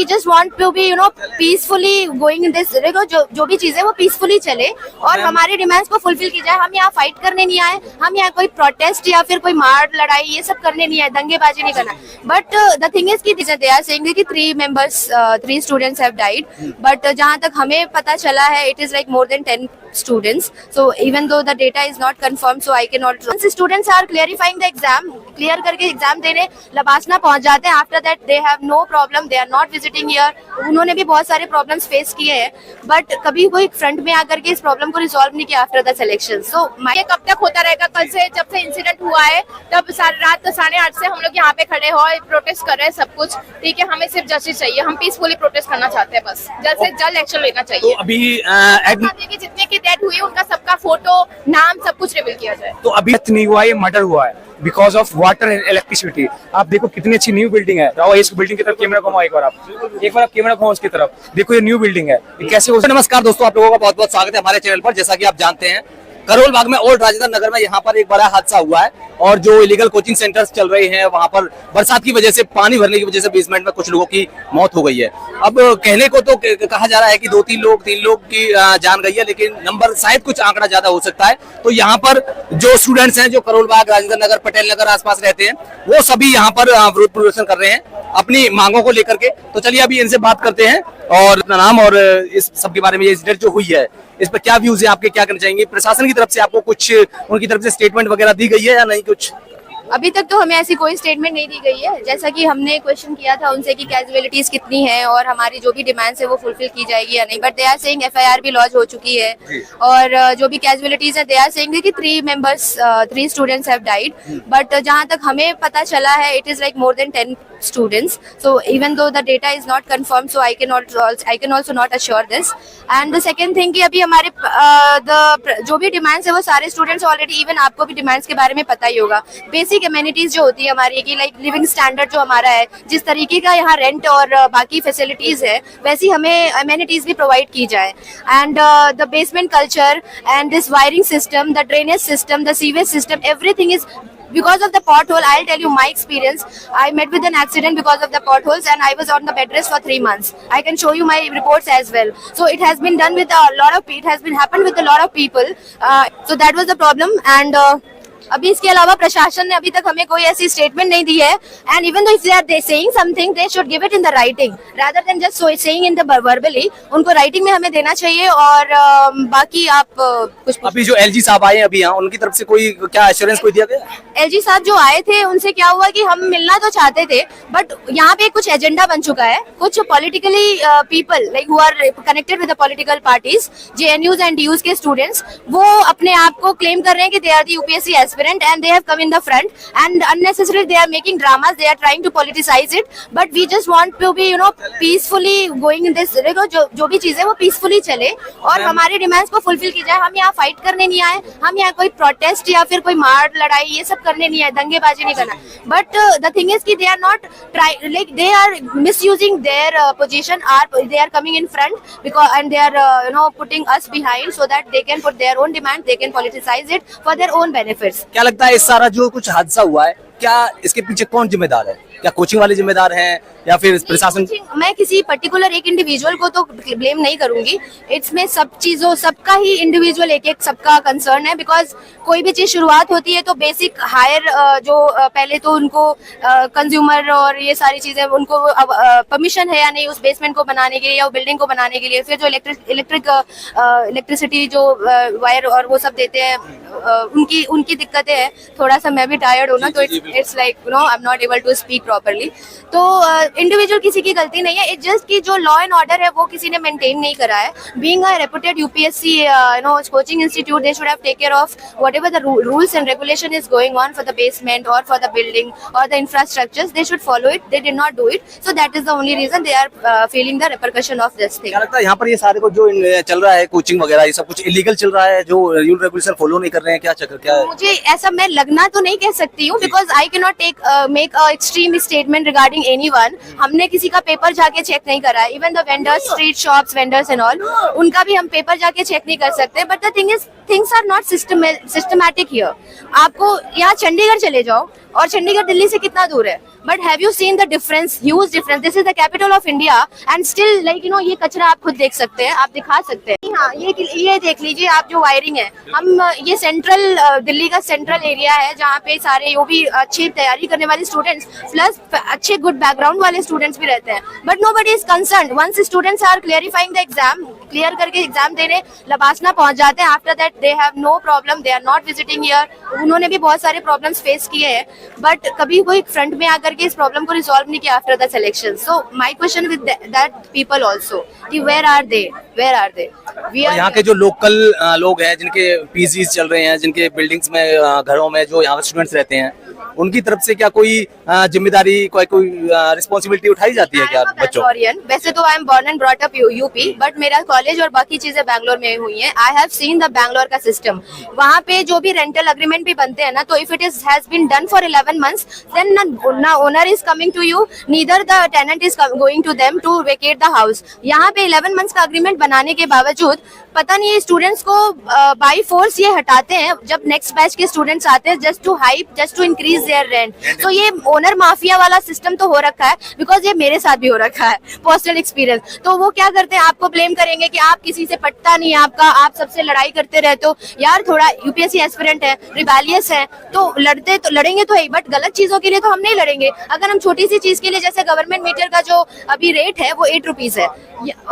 We just want to be peacefully going in this, देखो जो भी चीजें वो पीसफुली चले और हमारी डिमांड्स को फुलफिल की जाए। हम यहाँ फाइट करने नहीं आए, हम यहाँ कोई प्रोटेस्ट या फिर कोई मार लड़ाई ये सब करने नहीं आए, दंगेबाजी नहीं करना। बट द थिंग इज कि दे आर सेइंग कि 3 स्टूडेंट्स हैव डाइड, बट जहाँ तक हमें पता चला है it is like more than 10 students. So even though the data is not confirmed, so I cannot. Once students are clarifying the exam, clear करके exam देने लबासना पहुंच जाते हैं, after that they have no problem, they are not visiting here. उन्होंने भी बहुत सारे problems face किए हैं, बट कभी कोई फ्रंट में आकर के इस प्रॉब्लम को रिजॉल्व नहीं किया आफ्टर द सिलेक्शन। सो ये कब तक होता रहेगा? कल से जब से इंसिडेंट हुआ है तब सारी रात 8:30 से हम लोग यहाँ पे खड़े हो प्रोटेस्ट कर रहे हैं, सब कुछ ठीक है। हमें सिर्फ जस्टिस चाहिए, हम पीसफुली प्रोटेस्ट करना चाहते हैं, बस जल्द से जल्द एक्शन लेना चाहिए। तो अभी जितने की डेथ हुई उनका सबका फोटो, नाम, सब कुछ रिवील किया जाए। तो अभी नहीं हुआ, ये मर्डर हुआ है because of water and electricity. आप देखो कितनी अच्छी न्यू बिल्डिंग है। आओ इस बिल्डिंग की तरफ कैमरा घुमाओ, एक बार आप कैमरा घुमाओ उसकी तरफ, देखो ये न्यू बिल्डिंग है, ये कैसे हो। नमस्कार दोस्तों, आप लोगों का बहुत बहुत स्वागत है हमारे चैनल पर। जैसा कि आप जानते हैं करोल बाग में ओल्ड राजेंद्र नगर में यहाँ पर एक बड़ा हादसा हुआ है और जो इलीगल कोचिंग सेंटर्स चल रहे हैं वहाँ पर बरसात की वजह से, पानी भरने की वजह से बेसमेंट में कुछ लोगों की मौत हो गई है। अब कहने को तो कहा जा रहा है कि 3 लोग की जान गई है, लेकिन नंबर शायद कुछ आंकड़ा ज्यादा हो सकता है। तो यहाँ पर जो स्टूडेंट्स हैं जो करोल बाग, राजेंद्र नगर, पटेल नगर आसपास रहते हैं, वो सभी यहाँ पर विरोध प्रदर्शन कर रहे हैं अपनी मांगों को लेकर के। तो चलिए अभी इनसे बात करते हैं और अपना नाम और इस सब के बारे में, ये इंसिडेंट जो हुई है इस पर क्या व्यूज है आपके, क्या करना चाहेंगे? प्रशासन की तरफ से आपको कुछ उनकी तरफ से स्टेटमेंट वगैरह दी गई है या नहीं कुछ? अभी तक तो हमें ऐसी कोई स्टेटमेंट नहीं दी गई है। जैसा कि हमने क्वेश्चन किया था उनसे कि कैजुअलिटीज कितनी है और हमारी जो भी डिमांड्स है वो फुलफिल की जाएगी या नहीं, but they are saying FIR भी लॉन्च हो चुकी है और जो भी कैजुअलिटीज है दे आर सेइंग कि 3 स्टूडेंट्स हैव डाइड, बट जहाँ तक हमें पता चला है it is like more than 10 students. So even though the data is not confirmed, so I can also not assure this. And the second thing कि अभी हमारे जो भी demands है वो सारे students already, even आपको भी demands के बारे में पता ही होगा। Basic amenities जो होती है हमारी कि like living standard जो हमारा है, जिस तरीके का यहाँ rent और बाकी facilities है, वैसी हमें amenities भी provide की जाए। And the basement culture and this wiring system, the drainage system, the sewage system, everything is because of the pothole. I'll tell you my experience. I met with an accident because of the potholes and I was on the bed rest for 3 months. I can show you my reports as well. So it has been done with a lot of, it has been happened with a lot of people. So that was the problem. And अभी इसके अलावा प्रशासन ने अभी तक हमें कोई ऐसी स्टेटमेंट नहीं दी है। And even though if they are saying something, they should give it in the writing rather than just saying in the verbally. उनको राइटिंग में हमें देना चाहिए। और बाकी आप कुछ अभी जो LG साहब आए अभी यहाँ, उनकी तरफ से कोई क्या एश्योरेंस कोई दिया गया? LG साहब जो आए थे उनसे क्या हुआ कि हम मिलना तो चाहते थे, बट यहाँ पे कुछ एजेंडा बन चुका है। कुछ politically people like who are connected with the political parties, JNUs एंड DUs के स्टूडेंट्स, वो अपने आप को क्लेम कर रहे हैं कि they are the UPSC aspirant and they have come in the front and unnecessarily they are making dramas, they are trying to politicize it, but we just want to be peacefully going in this, देखो जो भी चीजें वो peacefully चले और हमारी demands को fulfil की जाए। हम यहाँ फाइट करने नहीं आए, हम यहाँ कोई प्रोटेस्ट या फिर कोई मार लड़ाई ये सब करने नहीं आए, दंगेबाजी नहीं करना। बट द थिंग इज कि they are not like they are misusing their position, they are coming in front because and they are putting us behind so that they can put their own demands, they can politicize it for their own benefits. क्या लगता है इस सारा जो कुछ हादसा हुआ है, क्या इसके पीछे कौन जिम्मेदार है? क्या कोचिंग वाले जिम्मेदार हैं या फिर प्रशासन? मैं किसी पर्टिकुलर एक इंडिविजुअल को तो ब्लेम नहीं करूंगी। इसमें सब चीजों, सबका ही इंडिविजुअल एक सबका कंसर्न है। बिकॉज कोई भी चीज शुरुआत होती है तो बेसिक हायर जो पहले तो उनको कंज्यूमर और ये सारी चीजें उनको परमिशन है या नहीं उस बेसमेंट को बनाने के लिए या बिल्डिंग को बनाने के लिए, फिर जो इलेक्ट्रिसिटी जो वायर और वो सब देते हैं, उनकी दिक्कतें हैं। थोड़ा सा मैं भी टायर्ड हूँ ना, तो it's like I am not able to speak properly. तो इंडिविजुअल किसी की गलती नहीं है, इट्स जस्ट कि जो लॉ एंड ऑर्डर है वो किसी ने मेंटेन नहीं करा है। Being a reputed UPSC coaching institute, they should have take care of whatever the rules and regulation is going on for the basement और फॉर द बिल्डिंग और the infrastructures, they should follow it. They did not do it, so that is the only reason they are feeling the repercussion of this thing. क्या लगता है यहाँ पर ये सारे को जो चल रहा है कोचिंग वगैरह, ये सब कुछ इलीगल चल रहा है, जो रूल रेगुलेशन फॉलो नहीं कर रहे हैं, क्या चक्कर क्या है? मुझे ऐसा मैं लगना तो नहीं कह सकती हूँ, because I can not make a extreme any statement regarding anyone. हमने किसी का पेपर जाके चेक नहीं करा है, even the vendors, street shops vendors and all, उनका भी हम पेपर जाके चेक नहीं कर सकते। But the thing is things are not systematic here. आपको यहाँ चंडीगढ़ चले जाओ, और चंडीगढ़ दिल्ली से कितना दूर है, but have you seen the difference, huge difference. This is the capital of India and still like ये कचरा आप खुद देख सकते हैं, आप दिखा सकते हैं। हाँ, ये देख लीजिए आप, जो वायरिंग है, हम ये सेंट्रल दिल्ली का सेंट्रल एरिया है जहाँ पे सारे वो भी अच्छी तैयारी करने वाले स्टूडेंट्स प्लस अच्छे गुड बैकग्राउंड वाले स्टूडेंट्स भी रहते हैं, but nobody is concerned. Once students are clarifying the exam, clear करके एग्जाम देने लबासना पहुंच जाते हैं, after that they have no problem, they are not visiting here. उन्होंने भी बहुत सारे प्रॉब्लम्स फेस किए हैं, बट कभी कोई फ्रंट में आकर के इस प्रॉब्लम को रिजॉल्व नहीं किया after the selection. So my question with that people also कि वेयर आर दे। यहाँ के जो लोकल लोग हैं, जिनके पीजीज चल रहे हैं, जिनके बिल्डिंग्स में घरों में जो यहाँ स्टूडेंट्स रहते हैं, उनकी तरफ से क्या कोई जिम्मेदारी, कोई रिस्पॉन्सिबिलिटी उठाई जाती है क्या बच्चों? वैसे तो I am born and brought up UP, but मेरा कॉलेज और बाकी चीजें बैंगलोर में हुई हैं। I have seen the Bangalore का सिस्टम। वहाँ पे जो भी रेंटल एग्रीमेंट भी बनते हैं ना, तो if it is has been done for 11 months, then ना owner is coming to you, neither the tenant is going to them to vacate the house. यहाँ पे 11 months का अग्रीमेंट बनाने के बावजूद पता नहीं स्टूडेंट्स को बाई फोर्स ये हटाते हैं जब नेक्स्ट बैच के स्टूडेंट्स आते हैं, just to hype, just to increase their rent. तो ये ओनर माफिया वाला सिस्टम तो हो रखा है, बिकॉज ये मेरे साथ भी हो रखा है, पर्सनल एक्सपीरियंस। तो वो क्या करते हैं, आपको ब्लेम करेंगे कि आप किसी से पटता नहीं आपका, आप सबसे लड़ाई करते रहते हो। यार थोड़ा यूपीएससी एस्पिरेंट है, रिबेलियस है, तो लड़ेंगे तो है, बट गलत चीजों के लिए तो हम नहीं लड़ेंगे। अगर हम छोटी सी चीज के लिए, जैसे गवर्नमेंट मीटर का जो अभी रेट है वो 8 rupees है,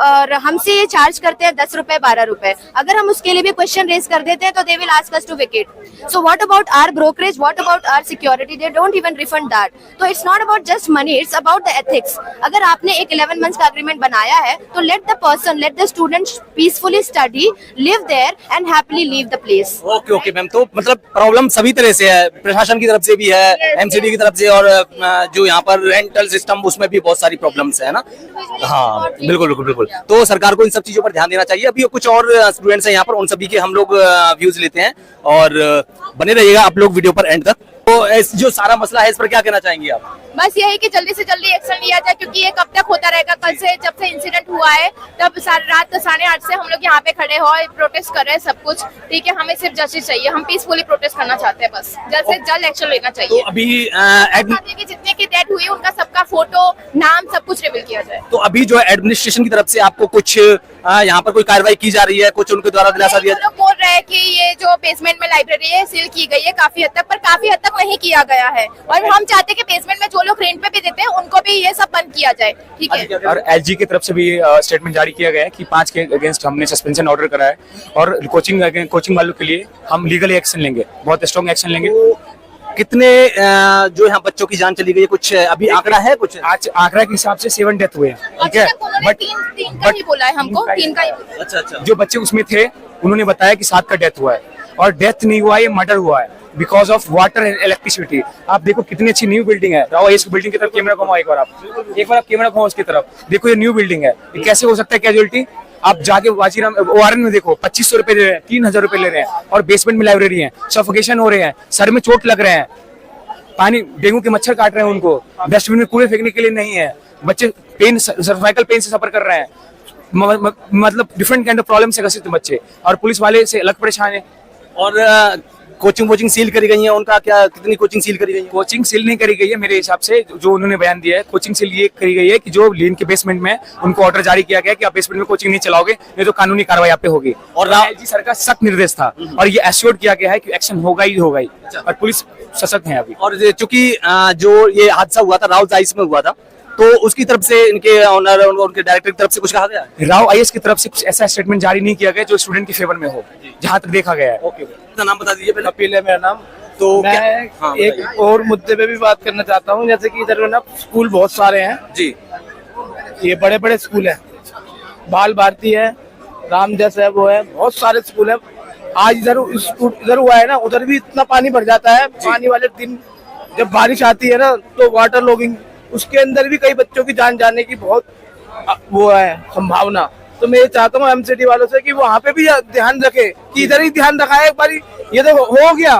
और हमसे ये चार्ज करते हैं 10 रुपए 12 रुपए। अगर हम उसके लिए भी क्वेश्चन रेज कर देते हैं तो they will ask us to vacate. So what about our brokerage, what about our security, they don't even refund that. तो it's not about just money, it's about the ethics. अगर आपने एक 11 months का agreement बनाया है, तो let the person, let the student peacefully study, live there and happily leave the place. Okay ma'am, तो मतलब प्रॉब्लम सभी तरह से है, प्रशासन की तरफ से भी है, एमसीडी की तरफ से, और जो यहाँ पर रेंटल सिस्टम उसमें भी बहुत सारी प्रॉब्लम्स है ना। हाँ बिल्कुल। तो सरकार को इन सब चीजों पर ध्यान देना चाहिए। अभी कुछ और स्टूडेंट्स हैं यहाँ पर, उन सभी के हम लोग व्यूज लेते हैं, और बने रहिएगा आप लोग वीडियो पर एंड तक। तो जो सारा मसला है, इस पर क्या कहना चाहेंगे आप? बस यही कि जल्दी से जल्दी एक्शन लिया जाए, क्योंकि ये कब तक होता रहेगा। कल से जब से इंसिडेंट हुआ है, तब रात 8:30 से हम लोग यहाँ पे खड़े हो, प्रोटेस्ट कर रहे हैं सब कुछ, ठीक है। हमें सिर्फ जस्टिस चाहिए, हम पीसफुली प्रोटेस्ट करना चाहते हैं, बस जल्द से जल्द एक्शन लेना चाहिए। तो अभी जितने की डेथ हुई उनका सबका फोटो, नाम, सब कुछ रिवील किया जाए। तो अभी जो एडमिनिस्ट्रेशन की तरफ से आपको कुछ यहाँ पर कोई कार्रवाई की जा रही है, कुछ उनके द्वारा दिलासा दिया? लोग बोल रहे हैं कि ये जो बेसमेंट में लाइब्रेरी है सील की गई है काफी हद तक, पर काफी हद तक नहीं किया गया है, और हम चाहते हैं कि बेसमेंट में जो लोग रेंट पे भी देते हैं उनको भी ये सब बंद किया जाए, ठीक है। और एलजी की तरफ से भी स्टेटमेंट जारी किया गया है कि 5 के अगेंस्ट हमने सस्पेंशन ऑर्डर करा है, और कोचिंग वालों के लिए हम लीगली एक्शन लेंगे, बहुत स्ट्रॉन्ग एक्शन लेंगे। कितने जो यहाँ बच्चों की जान चली गई है, कुछ अभी आंकड़ा है? कुछ आज आंकड़ा के हिसाब से 7 डेथ हुए हैं, ठीक है, बट तीन का ही बोला है हमको, 3 का ही। अच्छा। जो बच्चे उसमें थे उन्होंने बताया कि 7 का डेथ हुआ है, और डेथ नहीं हुआ, ये मर्डर हुआ है because of water and electricity. आप देखो कितनी अच्छी न्यू बिल्डिंग है, राव इस बिल्डिंग की तरफ कैमरा घुमाओ एक बार आप कैमरा घुमाओ उसकी तरफ, देखो ये न्यू बिल्डिंग है, ये कैसे हो सकता है कैजुअलिटी? आप जाके वाजीराम ओआरएन में देखो, 2500 रुपए ले रहे हैं, 3000 रुपए ले रहे हैं, और बेसमेंट में लाइब्रेरी है, सफोकेशन हो रहे हैं, सर में चोट लग रहे हैं, पानी डेंगू के मच्छर काट रहे हैं उनको, डस्टबिन में कूड़े फेंकने के लिए नहीं है, बच्चे पेन, सर्वाइकल पेन से सफर कर रहे हैं, मतलब डिफरेंट काइंड ऑफ प्रॉब्लम से ग्रसित बच्चे, और पुलिस वाले से अलग परेशान है। और कोचिंग सील करी गई है, उनका क्या, कितनी कोचिंग सील करी गई है? कोचिंग सील नहीं करी गई है मेरे हिसाब से, जो उन्होंने बयान दिया है। कोचिंग सील ये करी गई है कि जो लेन के बेसमेंट में उनको ऑर्डर जारी किया गया कि आप बेसमेंट में कोचिंग नहीं चलाओगे, नहीं तो कानूनी कार्रवाई आप पे होगी, और एलजी सर का सख्त निर्देश था, और ये एश्योर किया गया है कि एक्शन होगा ही होगा ही, और पुलिस सशक्त है अभी। और चूंकि जो ये हादसा हुआ था राव आईएएस में हुआ था, तो उसकी तरफ से इनके ऑनर, उनके डायरेक्टर की तरफ से कुछ कहा गया? राव आईएएस की तरफ से कुछ ऐसा स्टेटमेंट जारी नहीं किया गया जो स्टूडेंट के फेवर में हो, जहां तक देखा गया है। ओके, अपना नाम बता दीजिए पहले। कपिल है मेरा नाम। तो मैं एक और मुद्दे पे भी बात करना चाहता हूँ, जैसे कि इधर ना स्कूल बहुत सारे हैं जी, ये बड़े बड़े स्कूल हैं, बाल भारती है, रामजस है, वो है, बहुत सारे स्कूल है। आज इधर हुआ है ना, उधर भी इतना पानी भर जाता है, पानी वाले दिन जब बारिश आती है ना, तो वाटर लॉगिंग, उसके अंदर भी कई बच्चों की जान जाने की बहुत वो है संभावना। तो मैं ये चाहता हूँ एमसीडी वालों से कि वहाँ पे भी ध्यान रखे, कि इधर ही ध्यान रखा है एक बार, ये तो हो गया,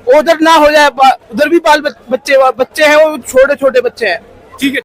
उधर ना हो जाए, उधर भी बाल बच्चे हैं, वो छोटे छोटे बच्चे हैं। ठीक है।